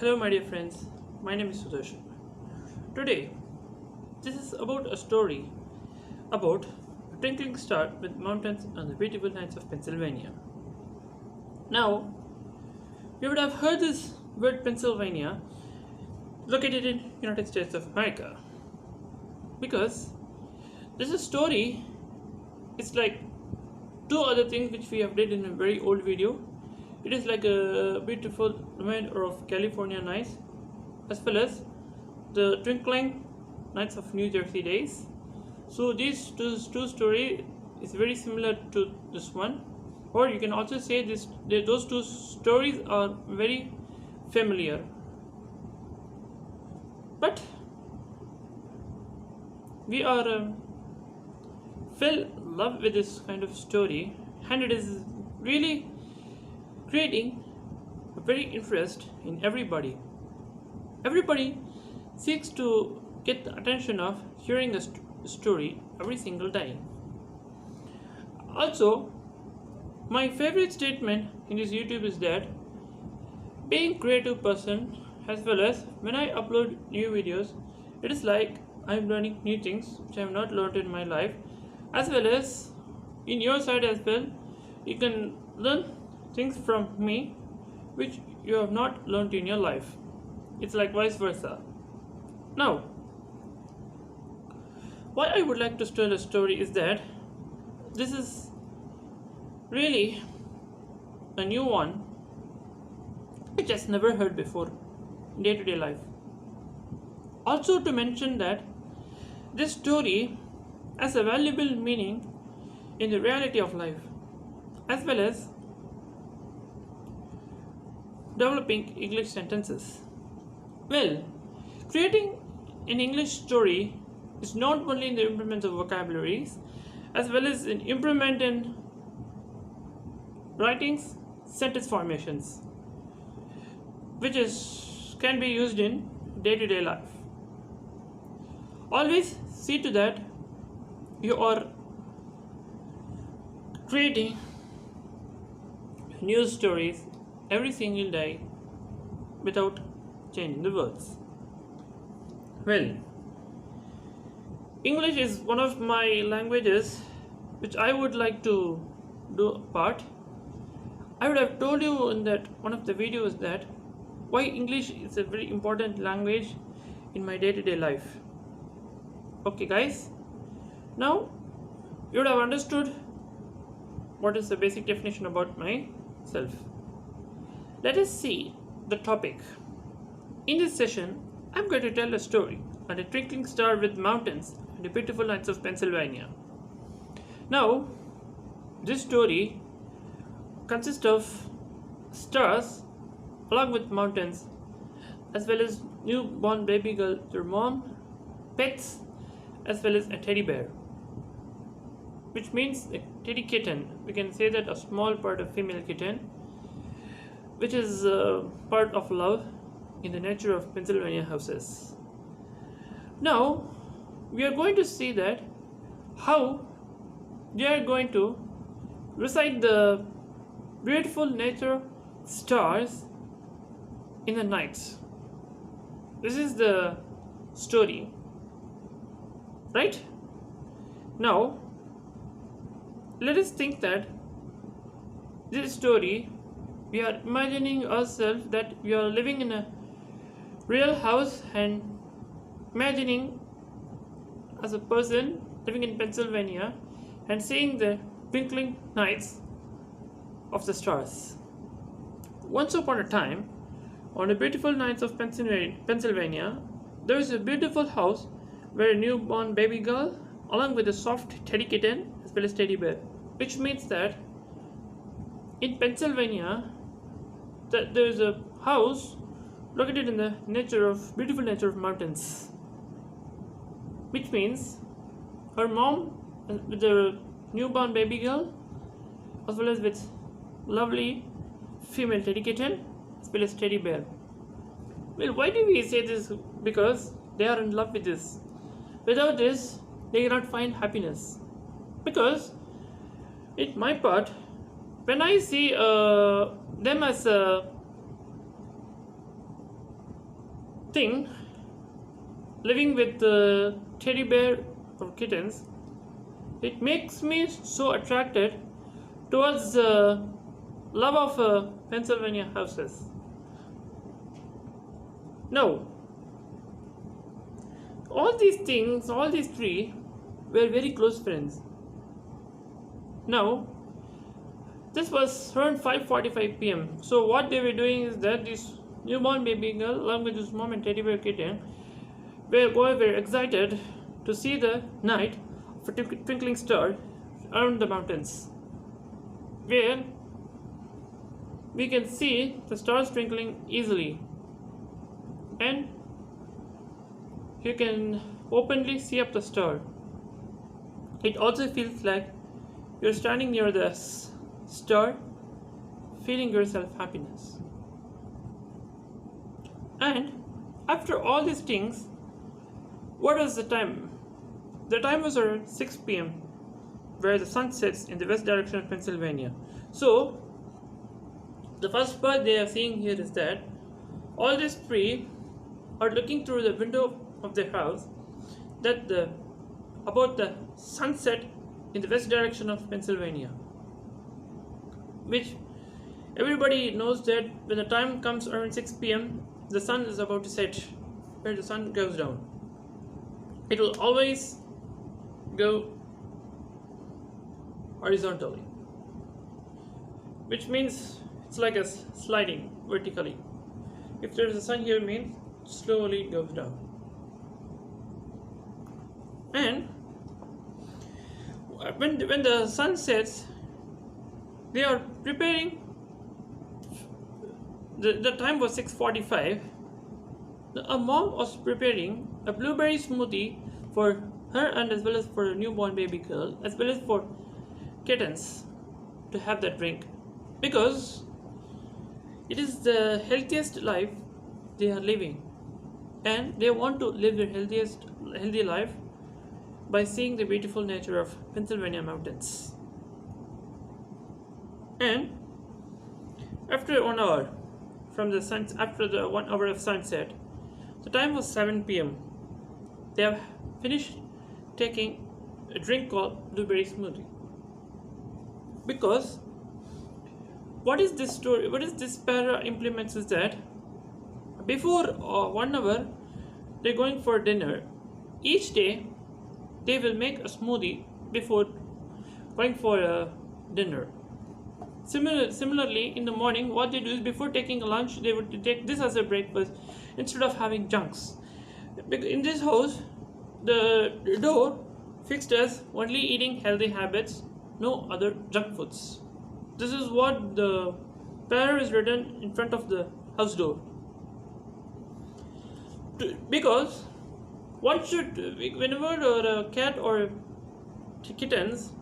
Hello, my dear friends. My name is Sudarshan. Today, this is about a story about a twinkling star with mountains and the beautiful nights of Pennsylvania. Now, you would have heard this word Pennsylvania located in United States of America because this is a story. It's like two other things which we have did in a very old video. It is like a beautiful reminder of California nights as well as the twinkling nights of New Jersey days. So these two story is very similar to this one, or you can also say those two stories are very familiar. But we are fell in love with this kind of story, and it is really creating a very interest in everybody. Everybody seeks to get the attention of hearing a story every single day. Also, my favorite statement in this YouTube is that being creative person, as well as when I upload new videos, it is like I'm learning new things which I have not learned in my life, as well as in your side as well. You can learn things from me which you have not learned in your life. It's like vice versa. Now, why I would like to tell a story is that this is really a new one which I never heard before in day-to-day life. Also to mention that this story has a valuable meaning in the reality of life, as well as developing English sentences. Well, creating an English story is not only in the improvement of vocabularies, as well as in improvement in writings, sentence formations, which can be used in day-to-day life. Always see to that you are creating new stories every single day without changing the words. Well, English is one of my languages which I would like to do a part. I would have told you in that one of the videos that why English is a very important language in my day-to-day life. Okay guys, now you would have understood what is the basic definition about myself. Let us see the topic. In this session, I'm going to tell a story on a twinkling star with mountains and the beautiful nights of Pennsylvania. Now, this story consists of stars along with mountains, as well as newborn baby girl, their mom, pets, as well as a teddy bear, which means a teddy kitten. We can say that a small part of female kitten, which is part of love in the nature of Pennsylvania houses. Now, we are going to see that how they are going to recite the beautiful nature stars in the nights. This is the story, right? Now, let us think that this story, we are imagining ourselves that we are living in a real house and imagining as a person living in Pennsylvania and seeing the twinkling nights of the stars. Once upon a time, on the beautiful nights of Pennsylvania, there is a beautiful house where a newborn baby girl along with a soft teddy kitten as well as teddy bear, which means that in Pennsylvania there is a house located in the beautiful nature of mountains, which means her mom with the newborn baby girl as well as with lovely female teddy kitten as well as teddy bear. Well, why do we say this? Because they are in love with this. Without this, they cannot find happiness. Because in my part, when I see them as thing, living with teddy bear or kittens, it makes me so attracted towards the love of Pennsylvania houses. Now, all these things, all these three were very close friends. Now, this was around 5:45 p.m. So what they were doing is that this newborn baby girl, along with this mom and teddy bear kitten, were very excited to see the night of a twinkling star around the mountains, where we can see the stars twinkling easily, and you can openly see up the star. It also feels like you're standing near the star, feeling yourself happiness. And after all these things, what was the time? The time was around 6 p.m., where the sun sets in the west direction of Pennsylvania. So, the first part they are seeing here is that all these three are looking through the window of their house about the sunset in the west direction of Pennsylvania, which everybody knows that when the time comes around 6 p.m., the sun is about to set, where the sun goes down. It will always go horizontally, which means it's like a sliding vertically. If there is a sun here, it means slowly it goes down. And when the sun sets, they are preparing. The time was 6:45. A mom was preparing a blueberry smoothie for her and as well as for a newborn baby girl, as well as for kittens to have that drink, because it is the healthiest life they are living, and they want to live their healthy life by seeing the beautiful nature of Pennsylvania mountains. And after 1 hour from the sun, after the 1 hour of sunset, the time was 7 p.m. They have finished taking a drink called blueberry smoothie. Because what is this story? What is this para implements is that before 1 hour they're going for dinner. Each day they will make a smoothie before going for dinner. Similarly, in the morning, what they do is before taking a lunch, they would take this as a breakfast instead of having junks. In this house, the door fixed as only eating healthy habits, no other junk foods. This is what the prayer is written in front of the house door. Because one should, whenever a cat or kittens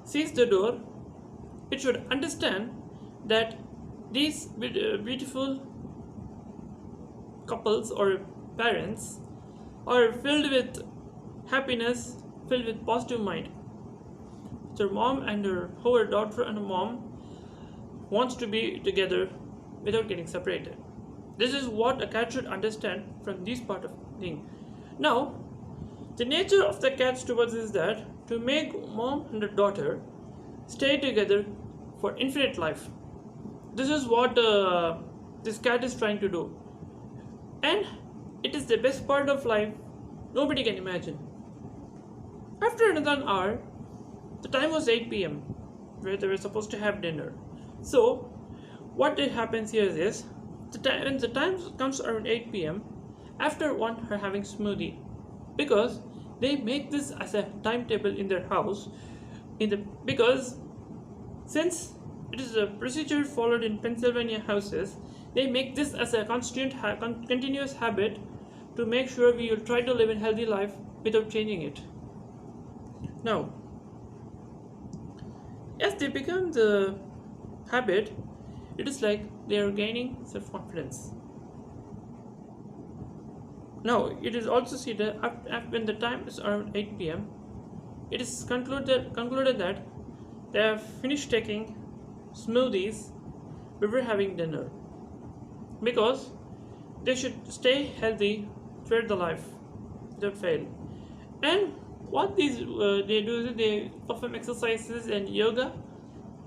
sees the door, it should understand that these beautiful couples or parents are filled with happiness, filled with positive mind. Their mom and her daughter and her mom wants to be together without getting separated. This is what a cat should understand from this part of thing. Now, the nature of the cats towards is that to make mom and the daughter stay together for infinite life. This is what this cat is trying to do, and it is the best part of life nobody can imagine. After another hour, the time was 8 p.m. where they were supposed to have dinner. So what happens here is when the time comes around 8 p.m. after one are having smoothie, because they make this as a timetable in their house because since it is a procedure followed in Pennsylvania houses, they make this as a continuous habit to make sure we will try to live a healthy life without changing it. Now, as they become the habit, it is like they are gaining self-confidence. Now, it is also seen that when the time is around 8 p.m., it is concluded that they have finished taking smoothies before having dinner, because they should stay healthy throughout the life without fail. And what these they do is they perform exercises and yoga,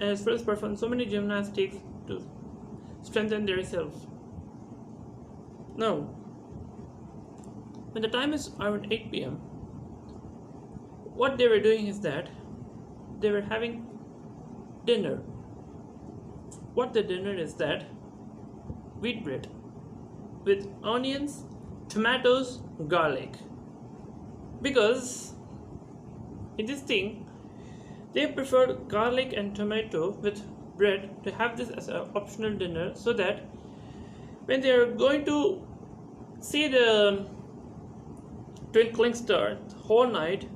as well as perform so many gymnastics to strengthen themselves. Now, when the time is around 8 p.m., what they were doing is that they were having dinner. What the dinner is that wheat bread with onions, tomatoes, garlic. Because in this thing, they prefer garlic and tomato with bread to have this as an optional dinner, so that when they are going to see the twinkling star the whole night,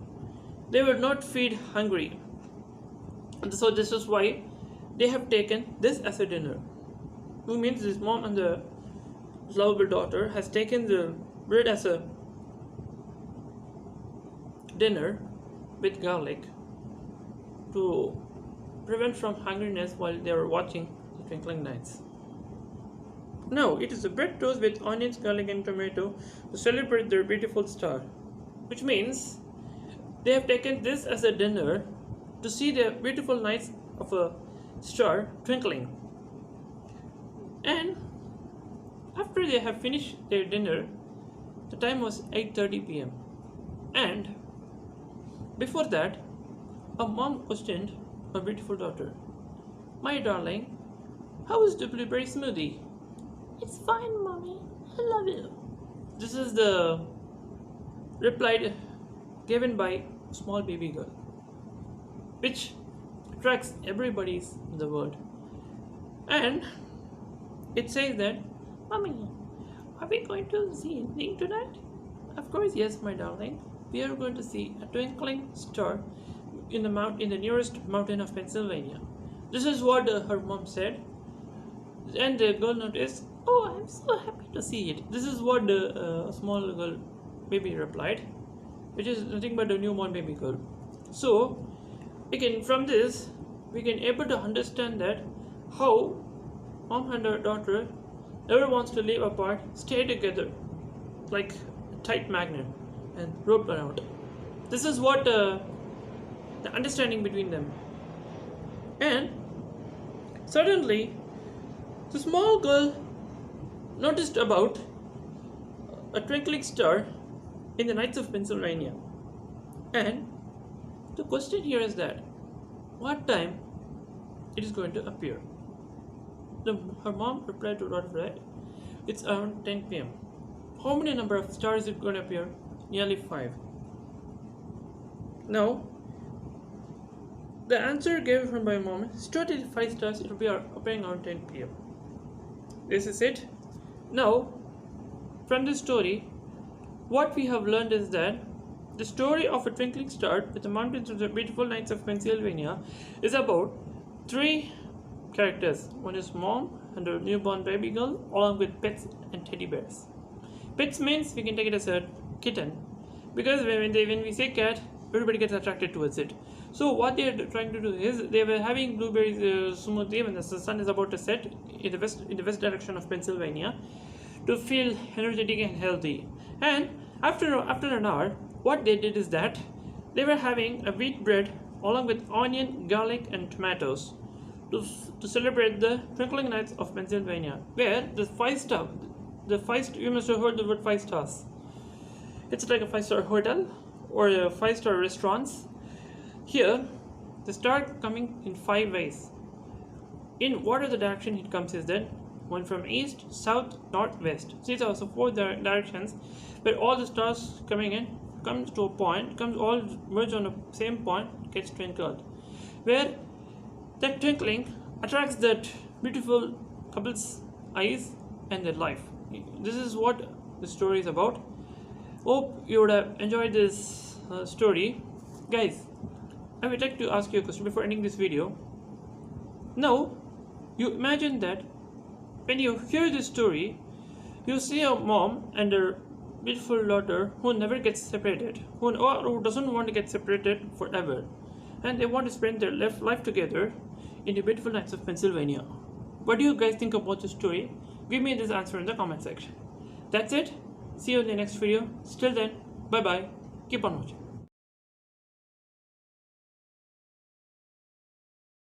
they will not feel hungry. And so this is why they have taken this as a dinner. Who means this mom and the lovable daughter has taken the bread as a dinner with garlic to prevent from hungriness while they were watching the twinkling nights. Now, it is a bread toast with onions, garlic and tomato to celebrate their beautiful star, which means they have taken this as a dinner to see the beautiful nights of a star twinkling. And after they have finished their dinner, the time was 8:30 p.m. And before that, a mom questioned her beautiful daughter, "My darling, how is the blueberry smoothie?" "It's fine, mommy. I love you." This is the reply given by a small baby girl, which attracts everybody in the world. And it says that, "Mommy, are we going to see anything tonight?" "Of course, yes, my darling. We are going to see a twinkling star in the nearest mountain of Pennsylvania." This is what her mom said, and the girl noticed, "Oh, I'm so happy to see it." This is what the small girl baby replied, which is nothing but a newborn baby girl. So, from this, we can able to understand that how mom and her daughter never wants to live apart, stay together like a tight magnet and rope around. This is what the understanding between them. And suddenly, the small girl noticed about a twinkling star in the nights of Pennsylvania. And the question here is that, what time it is going to appear? Her mom replied to her daughter that it's around 10 p.m. How many number of stars is it going to appear? Nearly 5. Now, the answer given from my mom is totally 5 stars. It will be appearing around 10 p.m. This is it. Now, from this story, what we have learned is that the story of a twinkling star with the mountains of the beautiful nights of Pennsylvania is about 3 characters. One is mom and her newborn baby girl, along with pets and teddy bears. Pets means we can take it as a kitten, because when we say cat, everybody gets attracted towards it. So what they are trying to do is they were having blueberries smoothie when the sun is about to set in the west direction of Pennsylvania, to feel energetic and healthy. And after an hour, what they did is that they were having a wheat bread along with onion, garlic and tomatoes to celebrate the twinkling nights of Pennsylvania, where the 5-star, you must have heard the word 5 stars. It's like a 5-star hotel or a 5-star restaurants. Here, the star coming in 5 ways. In whatever the direction it comes is that one from east, south, north, west. These are also 4 directions where all the stars coming in comes to a point, comes all merge on the same point, gets twinkled, where that twinkling attracts that beautiful couple's eyes and their life. This is what the story is about. Hope you would have enjoyed this story. Guys, I would like to ask you a question before ending this video. Now, you imagine that when you hear this story, you see a mom and her beautiful daughter who never gets separated, who doesn't want to get separated forever, and they want to spend their life together in the beautiful nights of Pennsylvania. What do you guys think about this story? Give me this answer in the comment section. That's it. See you in the next video. Till then, bye bye. Keep on watching.